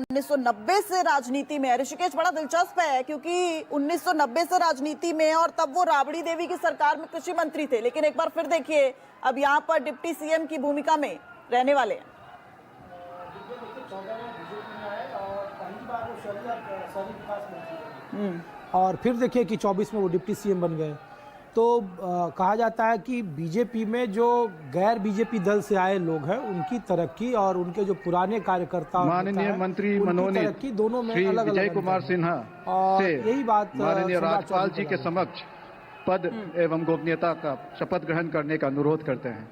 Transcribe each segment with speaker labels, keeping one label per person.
Speaker 1: 1990 से राजनीति में है। ऋषिकेश, बड़ा दिलचस्प है क्योंकि 1990 से राजनीति में है और तब वो राबड़ी देवी की सरकार में कृषि मंत्री थे, लेकिन एक बार फिर देखिए अब यहाँ पर डिप्टी सीएम की भूमिका में रहने वाले हैं।
Speaker 2: और फिर देखिए कि 24 में वो डिप्टी सीएम बन गए। तो कहा जाता है कि बीजेपी में जो गैर बीजेपी दल से आए लोग हैं उनकी तरक्की और उनके जो पुराने कार्यकर्ता
Speaker 3: माननीय मंत्री मनोनीत
Speaker 2: तरक्की दोनों में
Speaker 3: श्री
Speaker 2: अलग अलग
Speaker 3: विजय कुमार सिन्हा
Speaker 2: और
Speaker 3: से
Speaker 2: यही बात
Speaker 3: माननीय राज्यपाल जी के समक्ष पद एवं गोपनीयता का शपथ ग्रहण करने का अनुरोध करते हैं।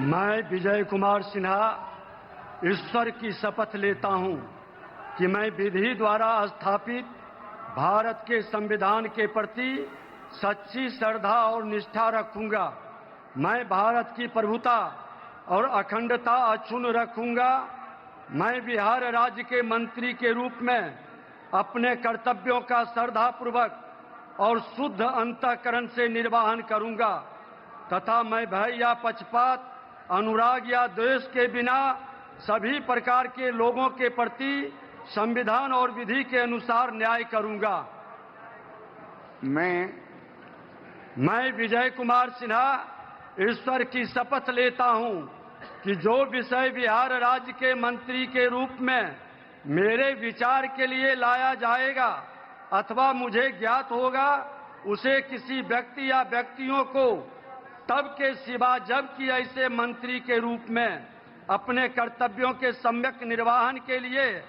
Speaker 4: मैं विजय कुमार सिन्हा ईश्वर की शपथ लेता हूं कि मैं विधि द्वारा स्थापित भारत के संविधान के प्रति सच्ची श्रद्धा और निष्ठा रखूंगा। मैं भारत की प्रभुता और अखंडता अक्षुण्ण रखूंगा। मैं बिहार राज्य के मंत्री के रूप में अपने कर्तव्यों का श्रद्धापूर्वक और शुद्ध अंतःकरण से निर्वहन करूंगा तथा मैं भय या पक्षपात, अनुराग या द्वेष के बिना सभी प्रकार के लोगों के प्रति संविधान और विधि के अनुसार न्याय करूंगा। मैं विजय कुमार सिन्हा ईश्वर की शपथ लेता हूं कि जो विषय बिहार राज्य के मंत्री के रूप में मेरे विचार के लिए लाया जाएगा अथवा मुझे ज्ञात होगा उसे किसी व्यक्ति या व्यक्तियों को तब के सिवा जबकि ऐसे मंत्री के रूप में अपने कर्तव्यों के सम्यक निर्वहन के लिए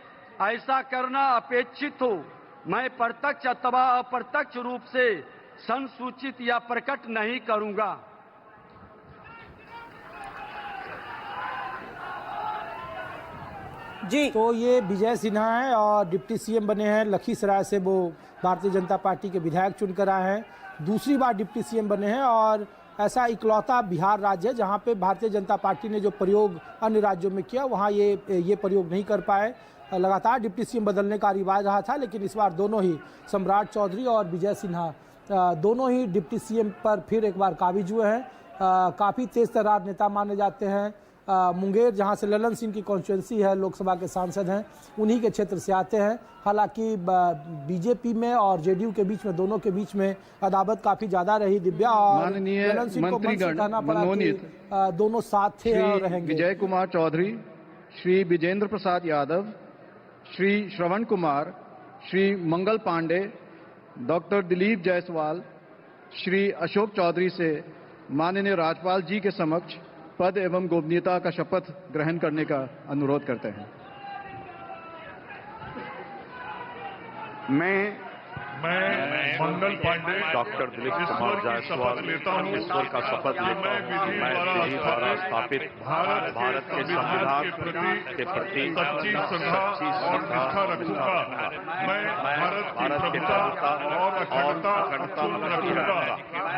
Speaker 4: ऐसा करना अपेक्षित हो, मैं प्रत्यक्ष अथवा अप्रत्यक्ष रूप से संसूचित या प्रकट नहीं करूंगा।
Speaker 2: जी तो ये विजय सिन्हा है और डिप्टी सीएम बने हैं। लखीसराय से वो भारतीय जनता पार्टी के विधायक चुनकर आए हैं, दूसरी बार डिप्टी सीएम बने हैं और ऐसा इकलौता बिहार राज्य है जहां पे भारतीय जनता पार्टी ने जो प्रयोग अन्य राज्यों में किया वहां ये प्रयोग नहीं कर पाए। लगातार डिप्टी सीएम बदलने का रिवाज रहा था, लेकिन इस बार दोनों ही सम्राट चौधरी और विजय सिन्हा दोनों ही डिप्टी सीएम पर फिर एक बार काबिज हुए हैं। काफ़ी तेज तर्रार नेता माने जाते हैं। मुंगेर जहां से ललन सिंह की कॉन्स्टिट्यूंसी है, लोकसभा के सांसद हैं, उन्हीं के क्षेत्र से आते हैं। हालांकि बीजेपी में और जेडीयू के बीच में, दोनों के बीच में अदावत काफी ज्यादा रही। दिव्या और ललन सिंह को मंच से कहना पड़ा कि दोनों साथ थे और रहेंगे।
Speaker 3: विजय कुमार चौधरी, श्री विजेंद्र प्रसाद यादव, श्री श्रवण कुमार, श्री मंगल पांडे, डॉक्टर दिलीप जायसवाल, श्री अशोक चौधरी से माननीय राज्यपाल जी के समक्ष पद एवं गोपनीयता का शपथ ग्रहण करने का अनुरोध करते हैं।
Speaker 5: मैं मंगल पांडे,
Speaker 6: डॉक्टर दिलीप कुमार जायसवाल ईश्वर का शपथ लेता हूँ। मैं विधि द्वारा स्थापित भारत के संविधान के प्रति
Speaker 5: सच्ची श्रद्धा और निष्ठा रखूंगा। मैं भारत की प्रभुता और अखंडता रखूंगा।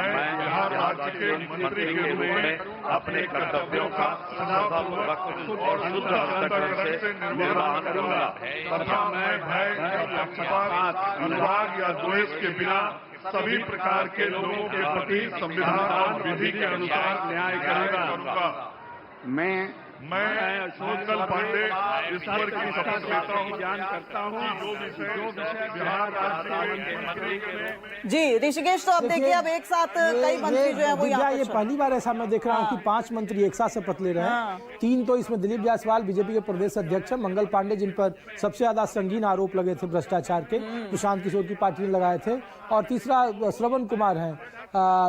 Speaker 5: मैं बिहार राज्य के मंत्री के रूप में अपने कर्तव्यों का श्रद्धापूर्वक और शुद्ध अंतःकरण से निर्वहन करूंगा तथा मैं भय या पक्षपात, अनुराग या द्वेष के बिना सभी प्रकार के लोगों के प्रति संविधान और विधि के अनुसार न्याय करूंगा। मैं मंगल पांडे ईश्वर की शपथ लेता हूं, ज्ञान करता हूं जो विषय बिहार राज्य के मंत्री के।
Speaker 1: जी ऋषिकेश, तो अब देखिए अब एक साथ कई मंत्री जो है वो यहाँ
Speaker 2: ये पहली बार ऐसा मैं देख रहा हूँ कि 5 मंत्री एक साथ शपथ ले रहे हैं। 3 तो इसमें दिलीप जायसवाल बीजेपी के प्रदेश अध्यक्ष हैं, मंगल पांडे जिन पर सबसे ज्यादा संगीन आरोप लगे थे भ्रष्टाचार के, प्रशांत किशोर की पार्टी ने लगाए थे, और तीसरा श्रवण कुमार हैं।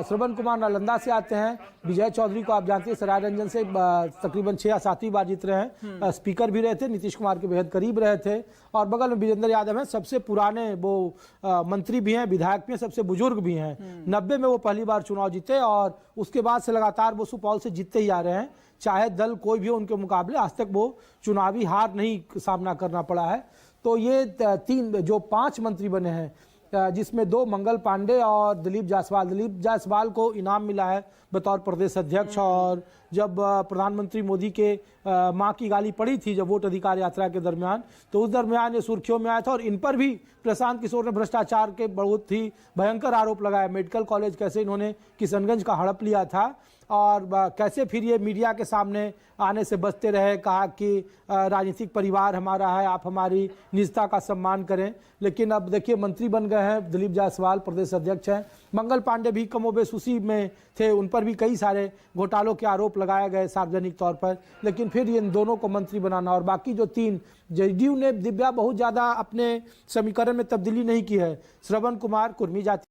Speaker 2: श्रवण कुमार नालंदा से आते हैं। विजय चौधरी को आप जानते हैं सराय रंजन से तकरीबन 6 या 7वीं बार जीत रहे हैं, स्पीकर भी रहे थे, नीतीश कुमार के बेहद करीब रहे थे। और बगल में विजेंद्र यादव हैं, सबसे पुराने वो मंत्री भी हैं, विधायक भी हैं, सबसे बुजुर्ग भी हैं। 90 में वो पहली बार चुनाव जीते और उसके बाद से लगातार वो सुपौल से जीतते ही आ रहे हैं, चाहे दल कोई भी हो उनके मुकाबले आज तक वो चुनावी हार नहीं सामना करना पड़ा है। तो ये 5 मंत्री बने हैं जिसमें 2 मंगल पांडे और दिलीप जायसवाल को इनाम मिला है बतौर प्रदेश अध्यक्ष। और जब प्रधानमंत्री मोदी के मां की गाली पड़ी थी जब वोट अधिकार यात्रा के दरमियान, तो उस दरमियान ये सुर्खियों में आया था और इन पर भी प्रशांत किशोर ने भ्रष्टाचार के बहुत ही भयंकर आरोप लगाए। मेडिकल कॉलेज कैसे इन्होंने किशनगंज का हड़प लिया था और कैसे फिर ये मीडिया के सामने आने से बचते रहे, कहा कि राजनीतिक परिवार हमारा है, आप हमारी निजता का सम्मान करें। लेकिन अब देखिए मंत्री बन गए हैं, दिलीप जायसवाल प्रदेश अध्यक्ष हैं, मंगल पांडे भी कमोबेश उसी में थे, उन पर भी कई सारे घोटालों के आरोप लगाए गए सार्वजनिक तौर पर। लेकिन फिर इन दोनों को मंत्री बनाना, और बाकी जो 3 जेडीयू ने दिव्या बहुत ज़्यादा अपने समीकरण में तब्दीली नहीं की है। श्रवण कुमार कुर्मी जाति